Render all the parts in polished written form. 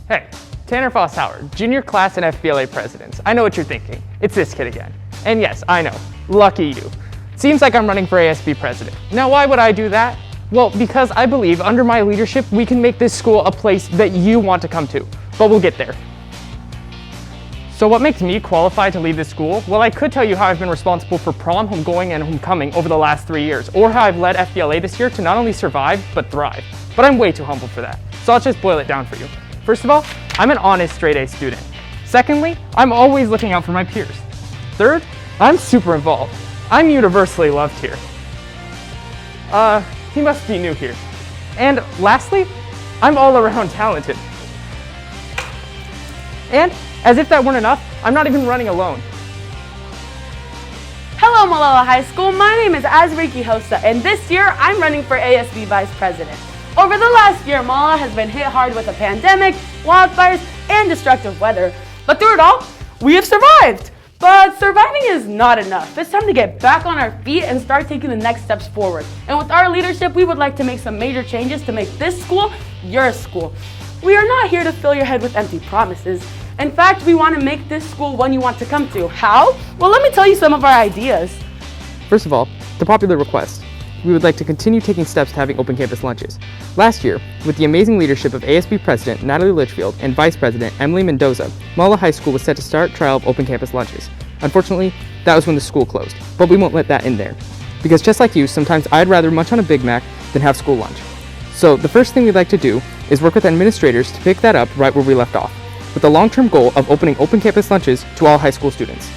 Hey, Tanner Foss Howard, junior class and FBLA presidents. I know what you're thinking. It's this kid again. And yes, I know. Lucky you. Seems like I'm running for ASB president. Now, why would I do that? Well, because I believe under my leadership, we can make this school a place that you want to come to. But we'll get there. So what makes me qualified to lead this school? Well, I could tell you how I've been responsible for prom, homegoing, and homecoming over the last 3 years, or how I've led FBLA this year to not only survive, but thrive. But I'm way too humble for that. So I'll just boil it down for you. First of all, I'm an honest straight A student. Secondly, I'm always looking out for my peers. Third, I'm super involved. I'm universally loved here. He must be new here. And lastly, I'm all around talented. And as if that weren't enough, I'm not even running alone. Hello, Malala High School. My name is Asbury Hosta, and this year I'm running for ASB Vice President. Over the last year, Malala has been hit hard with a pandemic, wildfires, and destructive weather. But through it all, we have survived. But surviving is not enough. It's time to get back on our feet and start taking the next steps forward. And with our leadership, we would like to make some major changes to make this school your school. We are not here to fill your head with empty promises. In fact, we want to make this school one you want to come to. How? Well, let me tell you some of our ideas. First of all, the popular request. We would like to continue taking steps to having open campus lunches. Last year, with the amazing leadership of ASB President Natalie Litchfield and Vice President Emily Mendoza, Malala High School was set to start trial of open campus lunches. Unfortunately, that was when the school closed, but we won't let that end there. Because just like you, sometimes I'd rather munch on a Big Mac than have school lunch. So the first thing we'd like to do is work with administrators to pick that up right where we left off, with the long-term goal of opening open campus lunches to all high school students.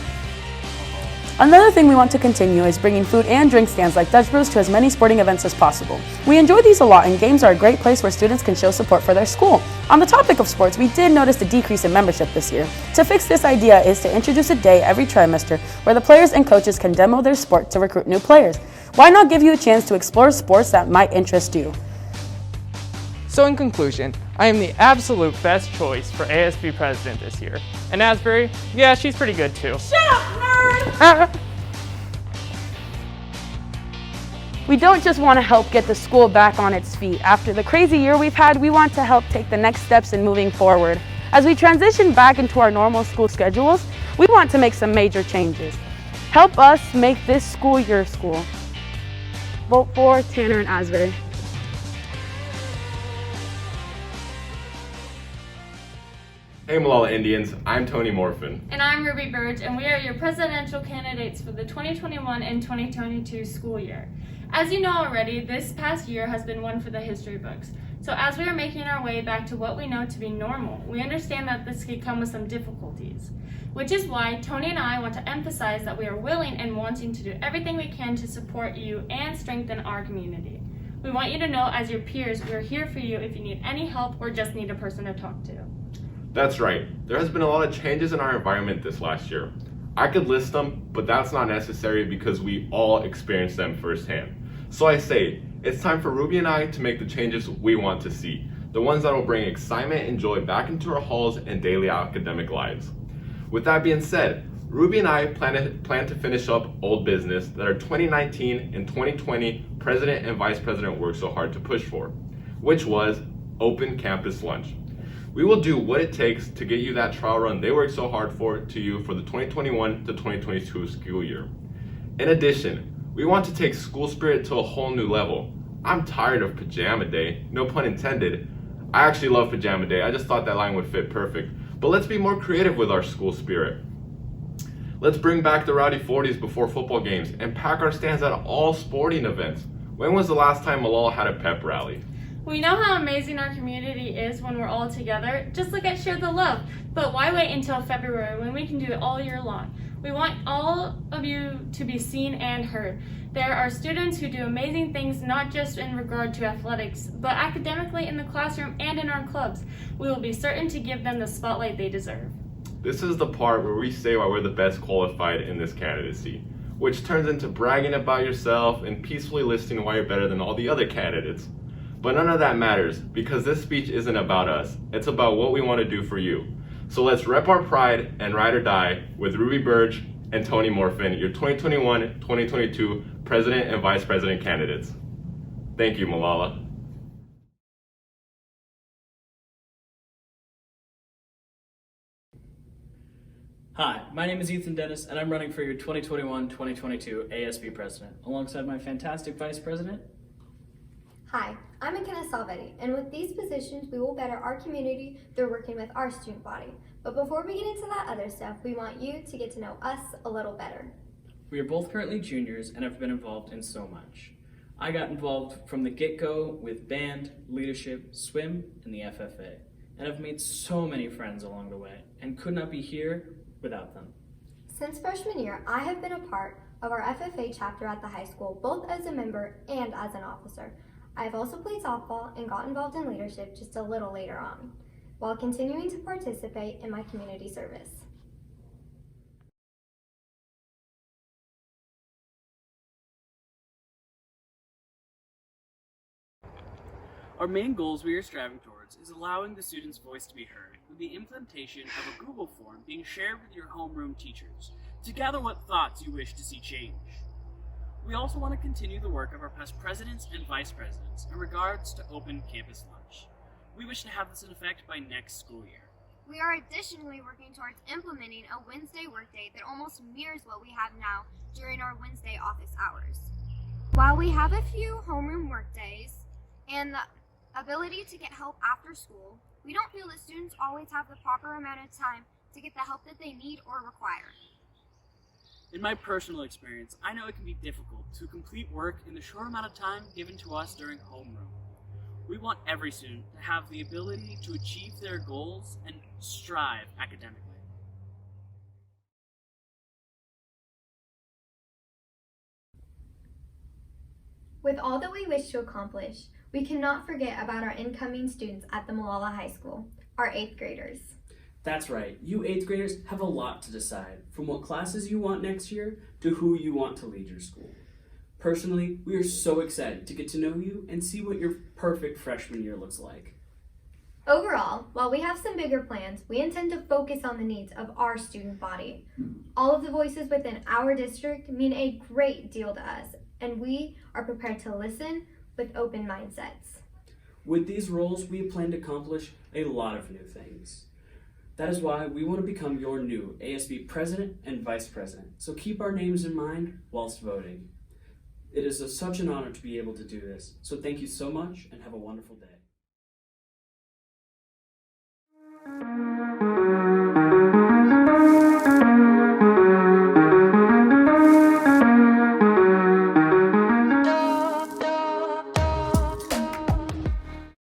Another thing we want to continue is bringing food and drink stands like Dutch Brews to as many sporting events as possible. We enjoy these a lot, and games are a great place where students can show support for their school. On the topic of sports, we did notice a decrease in membership this year. To fix this idea is to introduce a day every trimester where the players and coaches can demo their sport to recruit new players. Why not give you a chance to explore sports that might interest you? So in conclusion, I am the absolute best choice for ASB president this year. And Asbury, yeah, she's pretty good too. Shut up, nerd! We don't just want to help get the school back on its feet. After the crazy year we've had, we want to help take the next steps in moving forward. As we transition back into our normal school schedules, we want to make some major changes. Help us make this school your school. Vote for Tanner and Asbury. Hey Malala Indians, I'm Tony Morfin. And I'm Ruby Burge, and we are your presidential candidates for the 2021 and 2022 school year. As you know already, this past year has been one for the history books. So as we are making our way back to what we know to be normal, we understand that this could come with some difficulties. Which is why Tony and I want to emphasize that we are willing and wanting to do everything we can to support you and strengthen our community. We want you to know as your peers, we are here for you if you need any help or just need a person to talk to. That's right, there has been a lot of changes in our environment this last year. I could list them, but that's not necessary because we all experienced them firsthand. So I say, it's time for Ruby and I to make the changes we want to see, the ones that will bring excitement and joy back into our halls and daily academic lives. With that being said, Ruby and I plan to finish up old business that our 2019 and 2020 President and Vice President worked so hard to push for, which was open campus lunch. We will do what it takes to get you that trial run they worked so hard for to you for the 2021 to 2022 school year. In addition, we want to take school spirit to a whole new level. I'm tired of pajama day, no pun intended. I actually love pajama day, I just thought that line would fit perfect. But let's be more creative with our school spirit. Let's bring back the rowdy 40s before football games and pack our stands at all sporting events. When was the last time Malala had a pep rally? We know how amazing our community is when we're all together. Just look at Share the Love. But why wait until February when we can do it all year long? We want all of you to be seen and heard. There are students who do amazing things, not just in regard to athletics, but academically in the classroom and in our clubs. We will be certain to give them the spotlight they deserve. This is the part where we say why we're the best qualified in this candidacy, which turns into bragging about yourself and peacefully listing why you're better than all the other candidates. But none of that matters, because this speech isn't about us. It's about what we want to do for you. So let's rep our pride and ride or die with Ruby Burge and Tony Morfin, your 2021-2022 President and Vice President candidates. Thank you, Malala. Hi, my name is Ethan Dennis, and I'm running for your 2021-2022 ASB President, alongside my fantastic Vice President. Hi, I'm McKenna Salvetti, and with these positions, we will better our community through working with our student body. But before we get into that other stuff, we want you to get to know us a little better. We are both currently juniors and have been involved in so much. I got involved from the get-go with band, leadership, swim, and the FFA, and have made so many friends along the way, and could not be here without them. Since freshman year, I have been a part of our FFA chapter at the high school, both as a member and as an officer. I have also played softball and got involved in leadership just a little later on, while continuing to participate in my community service. Our main goals we are striving towards is allowing the student's voice to be heard with the implementation of a Google form being shared with your homeroom teachers to gather what thoughts you wish to see change. We also want to continue the work of our past presidents and vice presidents in regards to open campus lunch. We wish to have this in effect by next school year. We are additionally working towards implementing a Wednesday workday that almost mirrors what we have now during our Wednesday office hours. While we have a few homeroom workdays and the ability to get help after school, we don't feel that students always have the proper amount of time to get the help that they need or require. In my personal experience, I know it can be difficult to complete work in the short amount of time given to us during homeroom. We want every student to have the ability to achieve their goals and strive academically. With all that we wish to accomplish, we cannot forget about our incoming students at the Malala High School, our 8th graders. That's right, you 8th graders have a lot to decide, from what classes you want next year to who you want to lead your school. Personally, we are so excited to get to know you and see what your perfect freshman year looks like. Overall, while we have some bigger plans, we intend to focus on the needs of our student body. All of the voices within our district mean a great deal to us, and we are prepared to listen with open mindsets. With these roles, we plan to accomplish a lot of new things. That is why we want to become your new ASB President and Vice President, so keep our names in mind whilst voting. It is such an honor to be able to do this, so thank you so much and have a wonderful day.